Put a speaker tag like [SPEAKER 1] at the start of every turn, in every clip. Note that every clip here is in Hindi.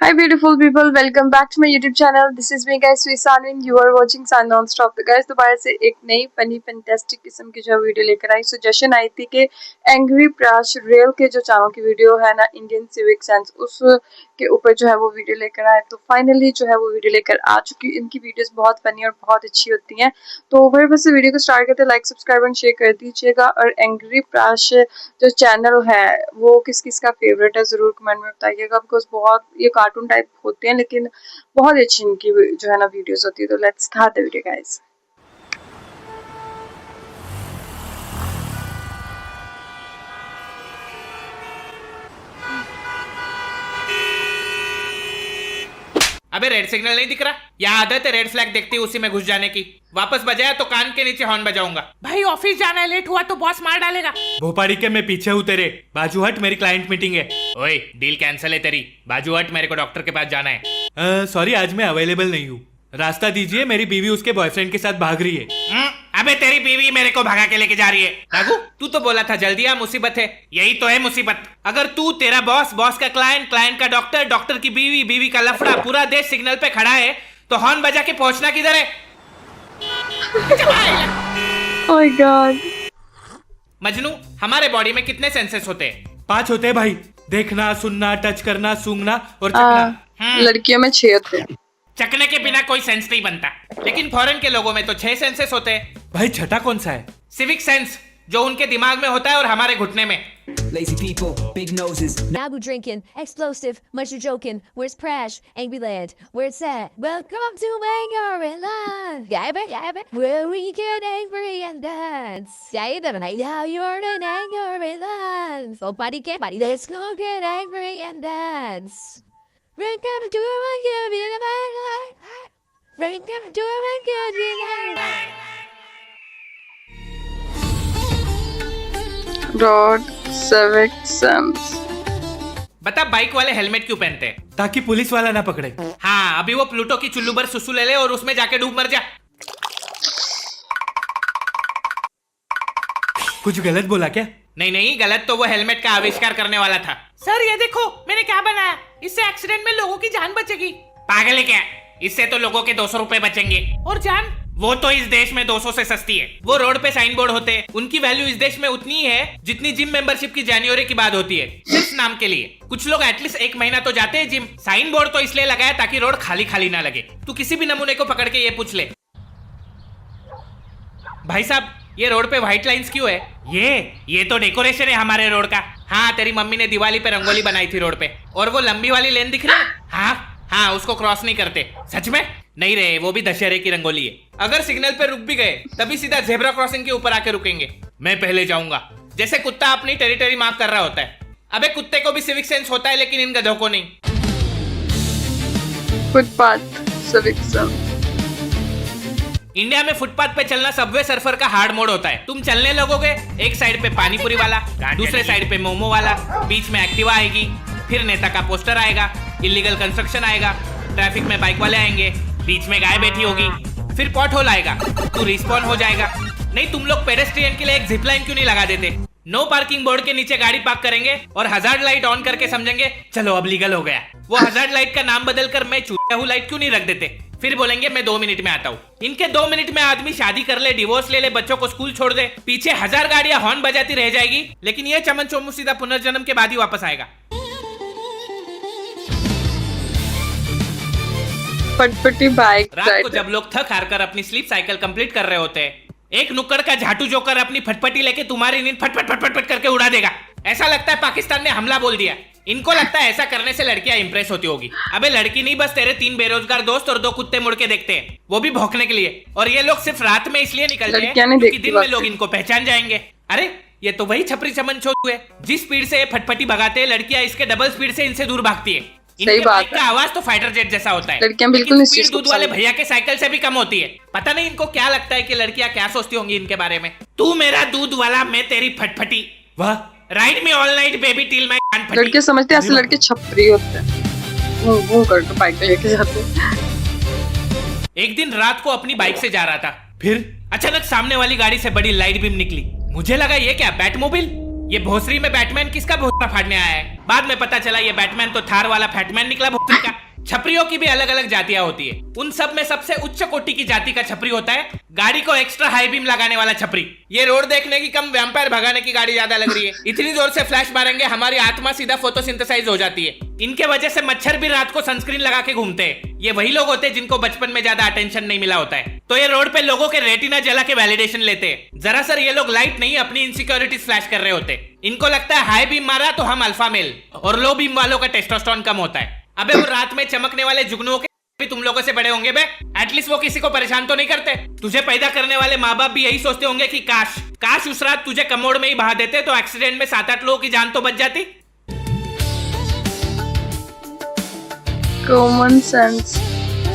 [SPEAKER 1] Hi beautiful people, welcome back to my YouTube channel. This is me guys, Suisan and you are watching Sun Non-Stop. तो guys दोबारा से एक नई फनी फैंटास्टिक किस्म की जो वीडियो लेकर आई। सो जशन आई थी कि एंग्री प्राश रेल के जो चैनल की वीडियो है ना, इंडियन सिविक सेंस, उस के ऊपर जो है वो वीडियो लेकर आए। तो फाइनली जो है वो वीडियो लेकर आ चुकी। इनकी वीडियोस बहुत फनी और बहुत अच्छी होती हैं। तो वही बस वीडियो को स्टार्ट करते लाइक सब्सक्राइब एंड शेयर कर दीजिएगा। और एंग्री प्राश जो चैनल है वो किस किस का फेवरेट है जरूर कमेंट में बताइएगा। बिकॉज बहुत ये कार्टून टाइप होते हैं लेकिन बहुत अच्छी इनकी जो है ना वीडियोस होती है। तो let's start the video guys.
[SPEAKER 2] अबे रेड सिग्नल नहीं दिख रहा? यहाँ आदत है रेड फ्लैग देखती उसी में घुस जाने की। वापस बजाया तो कान के नीचे हॉर्न बजाऊंगा।
[SPEAKER 3] भाई ऑफिस जाना है, लेट हुआ तो बॉस मार डालेगा।
[SPEAKER 2] भोपाड़ी के मैं पीछे हूँ तेरे, बाजू हट, मेरी क्लाइंट मीटिंग है। ओए डील कैंसिल है तेरी, बाजू हट, मेरे को डॉक्टर के पास जाना है।
[SPEAKER 4] सॉरी आज मैं अवेलेबल नहीं हूँ, रास्ता दीजिए, मेरी बीवी उसके बॉयफ्रेंड के साथ भाग रही है।
[SPEAKER 2] अबे तेरी बीवी मेरे को भगा के लेके जा रही है। राघु तू तो बोला था जल्दी आ, मुसीबत है। यही तो है मुसीबत। अगर तू, तेरा बॉस, बॉस का क्लाइंट, क्लाइंट का डॉक्टर, डॉक्टर की बीवी, बीवी का लफड़ा, पूरा देश सिग्नल पे खड़ा है तो हॉर्न बजा के पहुंचना किधर है?
[SPEAKER 1] Oh my God.
[SPEAKER 2] मजनू, हमारे बॉडी में कितने सेंसेस होते हैं?
[SPEAKER 4] 5 होते हैं भाई, देखना, सुनना, टच करना, सूंघना और चखना।
[SPEAKER 1] लड़कियों में 6 होते हैं।
[SPEAKER 2] चखने के बिना कोई सेंस नहीं बनता, लेकिन फॉरेन के लोगों में तो 6 सेंसेस होते हैं।
[SPEAKER 4] भाई छठा कौन सा है?
[SPEAKER 2] सिविक सेंस, जो उनके दिमाग में होता है और हमारे घुटने में।
[SPEAKER 5] Lazy people, big noses.
[SPEAKER 6] Nagu drinking, explosive, much you joking. Where's Prash? Angry Land. Where it's at? Welcome to Angry Land. Yeah, where we get angry and dance. Yeah, now you're in Angry Land. So body, let's go get angry and dance. Welcome to Angry Land. Welcome to Angry Land.
[SPEAKER 1] Road civic sense.
[SPEAKER 2] बता बाइक वाले हेलमेट क्यों पहनते हैं?
[SPEAKER 4] ताकि पुलिस वाला ना पकड़े।
[SPEAKER 2] हाँ, अभी वो प्लूटो की चुल्लू भर सुसु ले ले और उसमें जाके डूब मर जा।
[SPEAKER 4] कुछ गलत बोला क्या?
[SPEAKER 2] नहीं, गलत तो वो हेलमेट का आविष्कार करने वाला था।
[SPEAKER 3] सर ये देखो मैंने क्या बनाया, इससे एक्सीडेंट में लोगों की जान बचेगी।
[SPEAKER 2] पागल है क्या? इससे तो लोगों के 200 रुपए बचेंगे।
[SPEAKER 3] और जान?
[SPEAKER 2] वो तो इस देश में 200 से सस्ती है। वो रोड पे साइन बोर्ड होते हैं, उनकी वैल्यू इस देश में उतनी ही है जितनी जिम मेंबरशिप की जनवरी की बात होती है, सिर्फ नाम के लिए। कुछ लोग एटलीस्ट 1 महीना तो जाते हैं जिम। साइन बोर्ड तो इसलिए लगाया ताकि रोड खाली खाली ना लगे। तू किसी भी नमूने को पकड़ के ये पूछ ले, भाई साहब ये रोड पे व्हाइट लाइंस क्यों है? ये तो डेकोरेशन है हमारे रोड का। हाँ, तेरी मम्मी ने दिवाली पे रंगोली बनाई थी रोड पे। और वो लंबी वाली लेन दिख रही है? हाँ, उसको क्रॉस नहीं करते। सच में? नहीं रे, वो भी दशहरे की रंगोली है। अगर सिग्नल पे रुक भी गए तभी सीधा जेब्रा क्रॉसिंग के ऊपर आके रुकेंगे। मैं पहले जाऊंगा, जैसे कुत्ता अपनी टेरिटरी मार्क कर रहा होता है। अबे कुत्ते को भी सिविक सेंस होता है लेकिन इन गधों को नहीं।
[SPEAKER 1] Footpath civic sense.
[SPEAKER 2] इंडिया में फुटपाथ पे चलना सबवे सर्फर का हार्ड मोड होता है। तुम चलने लगोगे, एक साइड पे पानीपुरी वाला, दूसरे साइड पे मोमो वाला, बीच में एक्टिवा आएगी, फिर नेता का पोस्टर आएगा, इलीगल कंस्ट्रक्शन आएगा, ट्रैफिक में बाइक वाले आएंगे, बीच में गाय बैठी होगी, फिर पॉट होल आएगा, तू रिस्पॉन हो जाएगा। नहीं, तुम लोग पेडेस्ट्रियन के लिए एक जिप लाइन क्यों नहीं लगा देते? नो पार्किंग बोर्ड के नीचे गाड़ी पार्क करेंगे और हजार्ड लाइट ऑन करके समझेंगे चलो अब लीगल हो गया। वो हजार्ड लाइट का नाम बदल कर मैं चूतिया हूँ लाइट क्यों नहीं रख देते? फिर बोलेंगे मैं 2 मिनट में आता हूँ। इनके 2 मिनट में आदमी शादी कर ले, डिवोर्स ले ले, बच्चों को स्कूल छोड़ दे, पीछे 1000 गाड़ियां हॉर्न बजाती रह जाएगी, लेकिन ये चमन चोमू सीधा पुनर्जन्म के बाद ही वापस आएगा।
[SPEAKER 1] फटफटी बाइक
[SPEAKER 2] रात को जब लोग थक हार कर अपनी स्लीप साइकिल कंप्लीट कर रहे होते हैं, एक नुक्कड़ का झाटू जोकर अपनी फटफटी लेके तुम्हारी नींद फटफट करके उड़ा देगा। ऐसा लगता है पाकिस्तान ने हमला बोल दिया। इनको लगता है ऐसा करने से लड़कियां इंप्रेस होती होगी। अबे लड़की नहीं, बस तेरे 3 बेरोजगार दोस्त और 2 कुत्ते मुड़ के देखते हैं, वो भी भौंकने के लिए। और ये लोग सिर्फ रात में इसलिए निकलते हैं क्योंकि दिन में लोग इनको पहचान जाएंगे। अरे ये तो वही छपरी चमन छोटू है, जिस स्पीड से ये फटफटी भगाते हैं लड़कियां इसके डबल स्पीड से इनसे दूर भागती है।
[SPEAKER 1] सही बात
[SPEAKER 2] का आवाज तो फाइटर जेट जैसा होता है,
[SPEAKER 1] लड़कियां बिल्कुल
[SPEAKER 2] स्पीड दूध वाले भैया के साइकिल से भी कम होती है। पता नहीं इनको क्या लगता है कि लड़कियां क्या सोचती होंगी इनके बारे में। तू मेरा दूध वाला, मैं तेरी फटफटी,
[SPEAKER 4] वाह,
[SPEAKER 2] ride me all night baby till my कान फटी।
[SPEAKER 1] लड़के समझते हैं ऐसे लड़के छपरी होते हैं, वो करके बाइक लेके जाते हैं।
[SPEAKER 2] एक दिन रात को अपनी बाइक से जा रहा था,
[SPEAKER 4] फिर
[SPEAKER 2] अचानक सामने वाली गाड़ी से बड़ी लाइट बीम निकली। मुझे लगा ये क्या बैटमोबाइल, ये भोसरी में बैटमैन किसका भोसरा फाड़ने आया है? बाद में पता चला ये बैटमैन तो थार वाला फैटमैन निकला भोसरी का। छपरियों की भी अलग अलग जातियां होती है। उन सब में सबसे उच्च कोटि की जाति का छपरी होता है गाड़ी को एक्स्ट्रा हाई बीम लगाने वाला छपरी। ये रोड देखने की कम वैम्पायर भगाने की गाड़ी ज्यादा लग रही है। इतनी जोर से फ्लैश मारेंगे हमारी आत्मा सीधा फोटोसिंथेसाइज हो जाती है। इनके वजह से मच्छर भी रात को सनस्क्रीन लगा के घूमते हैं। ये वही लोग होते हैं जिनको बचपन में ज्यादा अटेंशन नहीं मिला होता है, तो ये रोड पे लोगों के रेटिना जला के वैलिडेशन लेते हैं। जरा सर ये लोग लाइट नहीं अपनी इनसिक्योरिटीज फ्लैश कर रहे होते। इनको लगता है हाई बीम मारा तो हम अल्फा मेल, और लो बीम वालों का टेस्टोस्टेरोन कम होता है। अबे वो रात में चमकने वाले जुगनुओं के भी तुम लोगों से बड़े होंगे बे। एटलीस्ट वो किसी को परेशान तो नहीं करते। तुझे पैदा करने वाले माँ बाप भी यही सोचते होंगे कि काश उस रात तुझे कमोड में ही बहा देते तो एक्सीडेंट में 7-8 लोगों की जान तो बच जाती।
[SPEAKER 1] Common sense,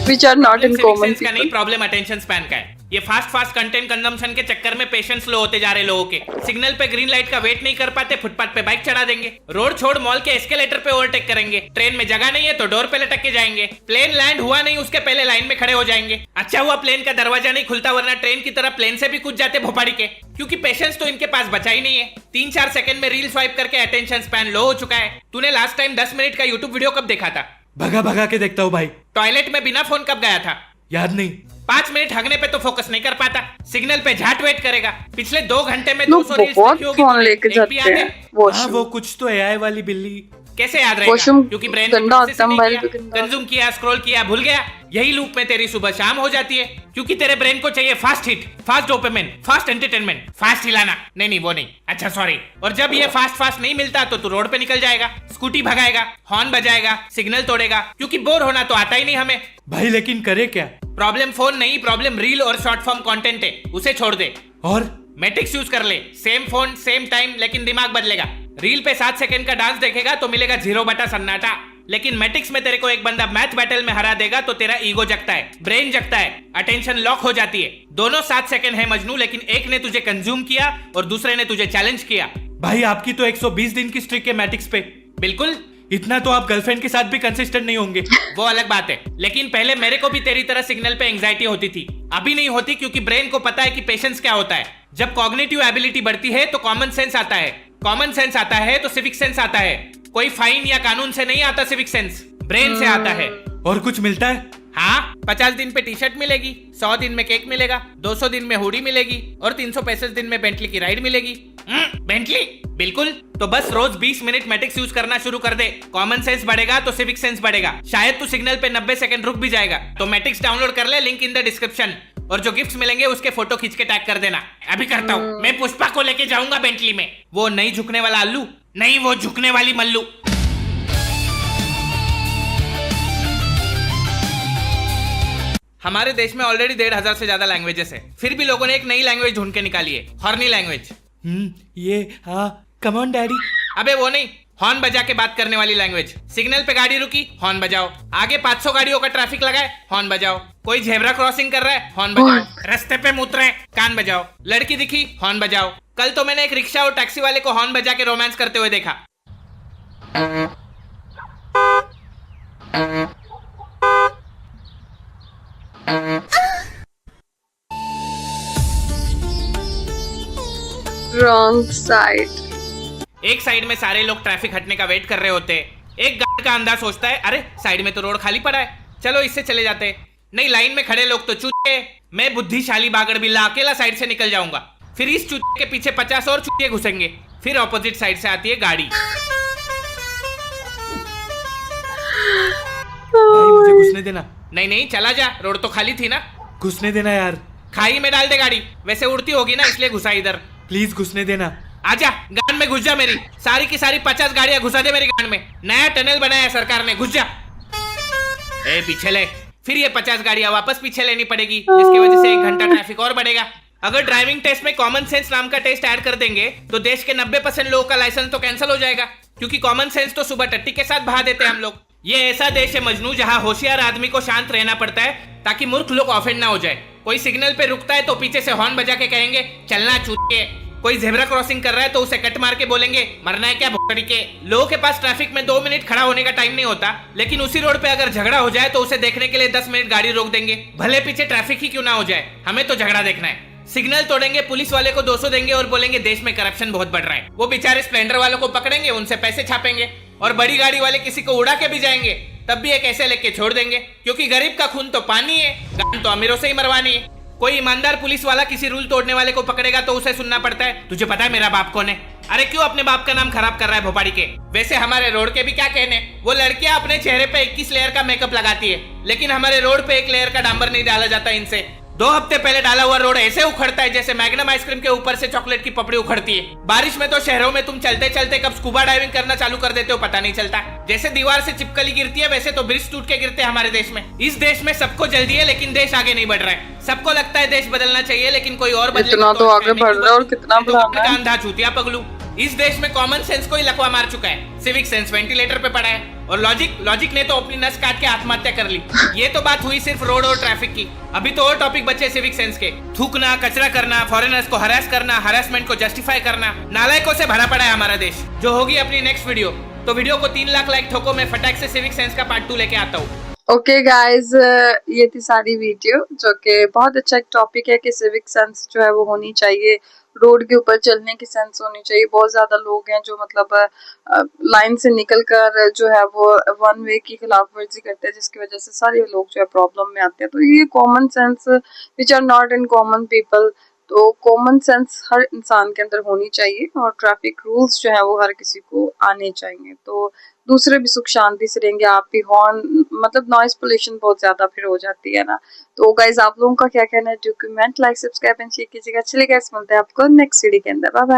[SPEAKER 1] which are not in common
[SPEAKER 2] का नहीं,
[SPEAKER 1] people.
[SPEAKER 2] प्रॉब्लम अटेंशन स्पैन का है। ये फास्ट कंटेंट कंजम्पशन के चक्कर में पेशेंस लो होते जा रहे लोगों के। सिग्नल पे ग्रीन लाइट का वेट नहीं कर पाते, फुटपाथ पे बाइक चढ़ा देंगे, रोड छोड़ मॉल के एस्केलेटर पे ओवरटेक करेंगे, ट्रेन में जगह नहीं है तो डोर पे लटक के जाएंगे, प्लेन लैंड हुआ नहीं उसके पहले लाइन में खड़े हो जाएंगे। अच्छा हुआ प्लेन का दरवाजा नहीं खुलता, वरना ट्रेन की तरह प्लेन से भी कूद जाते भोपाड़ी के, क्योंकि पेशेंस तो इनके पास बचा ही नहीं है। 3-4 सेकंड में रील स्वाइप करके अटेंशन स्पैन लो हो चुका है। तूने लास्ट टाइम 10 मिनट का यूट्यूब वीडियो कब देखा था?
[SPEAKER 4] भगा के देखता हूँ भाई।
[SPEAKER 2] टॉयलेट में बिना फोन कब गया था?
[SPEAKER 4] याद नहीं।
[SPEAKER 2] 5 मिनट हगने पे तो फोकस नहीं कर पाता, सिग्नल पे झाट वेट करेगा। पिछले 2 घंटे में
[SPEAKER 1] लोग
[SPEAKER 2] 200 रील्स
[SPEAKER 1] बहुत
[SPEAKER 2] देखी होगी
[SPEAKER 1] फोन
[SPEAKER 2] तूने,
[SPEAKER 1] लेके
[SPEAKER 2] एक भी
[SPEAKER 1] जाते
[SPEAKER 2] याद है?
[SPEAKER 1] हैं
[SPEAKER 4] हाँ
[SPEAKER 1] वॉशरूम।
[SPEAKER 4] वो कुछ तो एआई वाली बिल्ली।
[SPEAKER 2] कैसे याद रहेगा?
[SPEAKER 1] वॉशरूम
[SPEAKER 2] क्योंकि ब्रेन
[SPEAKER 1] गंदा होता है, मोबाइल भी गंदा।
[SPEAKER 2] कंज्यूम किया, स्क्रॉल किया, भूल गया। यही लूप में तेरी सुबह शाम हो जाती है, क्योंकि तेरे ब्रेन को चाहिए fast hit, fast dopamine, fast entertainment, fast हिलाना। नहीं वो नहीं, अच्छा सॉरी। और जब ये फास्ट नहीं मिलता तो तू रोड पे निकल जाएगा, स्कूटी भगाएगा, हॉर्न बजाएगा, सिग्नल तोड़ेगा, क्योंकि बोर होना तो आता ही नहीं हमें।
[SPEAKER 4] भाई लेकिन करे क्या?
[SPEAKER 2] प्रॉब्लम फोन नहीं, प्रॉब्लम रील और शॉर्ट फॉर्म कंटेंट है, उसे छोड़ दे।
[SPEAKER 4] और
[SPEAKER 2] मैट्रिक्स यूज कर ले, सेम फोन सेम टाइम, लेकिन दिमाग बदलेगा। रील पे 7 सेकंड का डांस देखेगा तो मिलेगा 0 बटा सन्नाटा, लेकिन मैट्रिक्स में तेरे को एक बंदा मैथ बैटल में हरा देगा तो तेरा ईगो जगता है, ब्रेन जगता है, अटेंशन लॉक हो जाती है। दोनों 7 सेकंड है मजनू, लेकिन एक ने तुझे कंज्यूम किया और दूसरे ने तुझे चैलेंज किया।
[SPEAKER 4] भाई आपकी तो 120 दिन की स्ट्रिक है मैट्रिक्स पे।
[SPEAKER 2] बिल्कुल,
[SPEAKER 4] इतना तो आप गर्लफ्रेंड के साथ भी कंसिस्टेंट नहीं होंगे।
[SPEAKER 2] वो अलग बात है, लेकिन पहले मेरे को भी तेरी तरह सिग्नल पे एंजाइटी होती थी। अभी नहीं होती, क्योंकि ब्रेन को पता है कि पेशेंस क्या होता है। जब कॉग्निटिव एबिलिटी बढ़ती है तो कॉमन सेंस आता है, कॉमन सेंस आता है तो सिविक सेंस आता है। कोई फाइन या कानून से नहीं आता सिविक सेंस, ब्रेन से आता है।
[SPEAKER 4] और कुछ मिलता है?
[SPEAKER 2] हाँ, 50 दिन पे टी शर्ट मिलेगी, 100 दिन में केक मिलेगा, 200 दिन में हुडी मिलेगी और 365 दिन में बेंटली की राइड मिलेगी। बेंटली? बिल्कुल। तो बस रोज 20 मिनट मैट्रिक्स यूज करना शुरू कर दे, कॉमन सेंस बढ़ेगा तो सिविक सेंस बढ़ेगा। शायद तू सिग्नल पे 90 सेकंड रुक भी जाएगा। तो मैट्रिक्स डाउनलोड कर ले, लिंक इन द डिस्क्रिप्शन, और जो गिफ्ट्स मिलेंगे उसके फोटो खींच के टैग कर देना। अभी करता हूँ, मैं पुष्पा को लेके जाऊंगा बेंटली में। वो नहीं झुकने वाला अल्लू नहीं, वो झुकने वाली मल्लू। हमारे देश में ऑलरेडी 1,500 से ज्यादा लैंग्वेजेस है, फिर भी लोगों ने एक नई लैंग्वेज ढूंढ के निकाली है, हॉर्नी लैंग्वेज।
[SPEAKER 4] ये हाँ, कम ऑन डैडी।
[SPEAKER 2] अबे वो नहीं, हॉर्न बजा के बात करने वाली लैंग्वेज। सिग्नल पे गाड़ी रुकी, हॉर्न बजाओ। आगे 500 गाड़ियों का ट्रैफिक लगा है, हॉर्न बजाओ। कोई झेब्रा क्रॉसिंग कर रहा है, हॉर्न बजाओ। रास्ते पे मुत रहे, कान बजाओ। लड़की दिखी, हॉर्न बजाओ। कल तो मैंने एक रिक्शा और टैक्सी वाले को हॉर्न बजा के रोमांस करते हुए देखा।
[SPEAKER 1] Wrong side.
[SPEAKER 2] एक साइड में सारे लोग ट्रैफिक हटने का वेट कर रहे होते हैं। एक गाड़ी का अंदाज सोचता है, अरे साइड में तो रोड खाली पड़ा है, चलो इससे चले जाते हैं। नहीं, लाइन में खड़े लोग तो चूतिए। मैं बुद्धिशाली बागड़ बिल्ला अकेला साइड से निकल जाऊंगा। फिर इस चूतिए के पीछे 50 और चूतिए घुसेंगे। फिर ऑपोजिट साइड से आती है गाड़ी।
[SPEAKER 4] भाई मुझे घुसने देना।
[SPEAKER 2] नहीं चला जा, रोड तो खाली थी ना।
[SPEAKER 4] घुसने देना यार,
[SPEAKER 2] खाई में डाल दे गाड़ी, वैसे उड़ती होगी ना इसलिए घुसा इधर।
[SPEAKER 4] प्लीज घुसने देना।
[SPEAKER 2] आजा, गान में घुस जा मेरी। सारी की सारी 50 गाड़ियां घुसा दे मेरी गान में। नया टनल बनाया है सरकार ने, घुस जा। ए पीछे ले। फिर ये 50 गाड़ियां वापस पीछे लेनी पड़ेगी, जिसकी वजह से 1 घंटा ट्रैफिक और बढ़ेगा। अगर ड्राइविंग टेस्ट में कॉमन सेंस नाम का टेस्ट ऐड कर देंगे तो देश के 90% लोगों का लाइसेंस तो कैंसिल हो जाएगा, क्योंकि कॉमन सेंस तो सुबह टट्टी के साथ बहा देते हैं हम लोग। ये ऐसा देश है मजनू जहां होशियार आदमी को शांत रहना पड़ता है ताकि मूर्ख लोग ऑफेंड ना हो जाए। कोई सिग्नल पे रुकता है तो पीछे से हॉर्न बजा के कहेंगे चलना चूतिए। कोई ज़ेब्रा क्रॉसिंग कर रहा है तो उसे कट मार के बोलेंगे मरना है क्या भोसड़ी के। लोगों के पास ट्रैफिक में 2 मिनट खड़ा होने का टाइम नहीं होता, लेकिन उसी रोड पे अगर झगड़ा हो जाए तो उसे देखने के लिए 10 मिनट गाड़ी रोक देंगे, भले पीछे ट्रैफिक ही क्यों ना हो जाए, हमें तो झगड़ा देखना है। सिग्नल तोड़ेंगे, पुलिस वाले को 200 देंगे और बोलेंगे देश में करप्शन बहुत बढ़ रहा है। वो बेचारे स्प्लेंडर वालों को पकड़ेंगे, उनसे पैसे छापेंगे और बड़ी गाड़ी वाले किसी को उड़ा के भी जाएंगे, तब भी एक ऐसे लेके छोड़ देंगे, क्योंकि गरीब का खून तो पानी है, गान तो अमीरों से ही मरवानी है। कोई ईमानदार पुलिस वाला किसी रूल तोड़ने वाले को पकड़ेगा तो उसे सुनना पड़ता है, तुझे पता है मेरा बाप कौन है? अरे क्यों अपने बाप का नाम खराब कर रहा है भोपाड़ी के? वैसे हमारे रोड के भी क्या कहने, वो लड़कियां अपने चेहरे पे 21 लेयर का मेकअप लगाती है, लेकिन हमारे रोड पे 1 लेयर का डांबर नहीं डाला जाता इनसे। 2 हफ्ते पहले डाला हुआ रोड ऐसे उखड़ता है जैसे मैग्नम आइसक्रीम के ऊपर से चॉकलेट की पपड़ी उखड़ती है। बारिश में तो शहरों में तुम चलते चलते कब स्कूबा डाइविंग करना चालू कर देते हो पता नहीं चलता। जैसे दीवार से चिपकली गिरती है वैसे तो ब्रिज टूट के गिरते हैं हमारे देश में। इस देश में सबको जल्दी है लेकिन देश आगे नहीं बढ़ रहा है। सबको लगता है देश बदलना चाहिए लेकिन कोई और बदलेगा
[SPEAKER 1] इतना तो आगे बढ़ रहा है और कितना बढ़ाना है।
[SPEAKER 2] अंधा चूतिया पगलू। इस देश में कॉमन सेंस को ही लकवा मार चुका है, सिविक सेंस वेंटिलेटर पे पड़ा है, और लॉजिक ने तो अपनी नस काट के आत्महत्या कर ली। ये तो बात हुई सिर्फ रोड और ट्रैफिक की, अभी तो और टॉपिक बचे सिविक सेंस के। थूकना, कचरा करना, फॉरेनर्स को हरास करना, हरासमेंट को जस्टिफाई करना, नालायकों से भरा पड़ा है हमारा देश। जो होगी अपनी नेक्स्ट वीडियो, तो वीडियो को 3 लाख लाइक ठोको, मैं फटाक से सिविक सेंस का पार्ट 2 लेके आता हूँ।
[SPEAKER 1] ओके गाइज, ये थी सारी वीडियो, जो कि बहुत अच्छा एक टॉपिक है कि सिविक सेंस जो है वो होनी चाहिए, रोड के ऊपर चलने की सेंस होनी चाहिए। बहुत ज्यादा लोग हैं जो मतलब लाइन से निकल कर जो है वो 1 वे की खिलाफ वर्जी करते हैं, जिसकी वजह से सारे लोग जो है प्रॉब्लम में आते हैं। तो ये common sense which are not in common people, तो कॉमन सेंस हर इंसान के अंदर होनी चाहिए और ट्रैफिक रूल्स जो है वो हर किसी को आने चाहिए, तो दूसरे भी सुख शांति से रहेंगे। आप भी हॉर्न मतलब नॉइज पोल्यूशन बहुत ज्यादा फिर हो जाती है ना। तो गाइज आप लोगों का क्या कहना है? Do comment, like, subscribe and share कीजिएगा। चलिए गाइस, मिलते हैं आपको नेक्स्ट वीडियो के अंदर। Bye bye.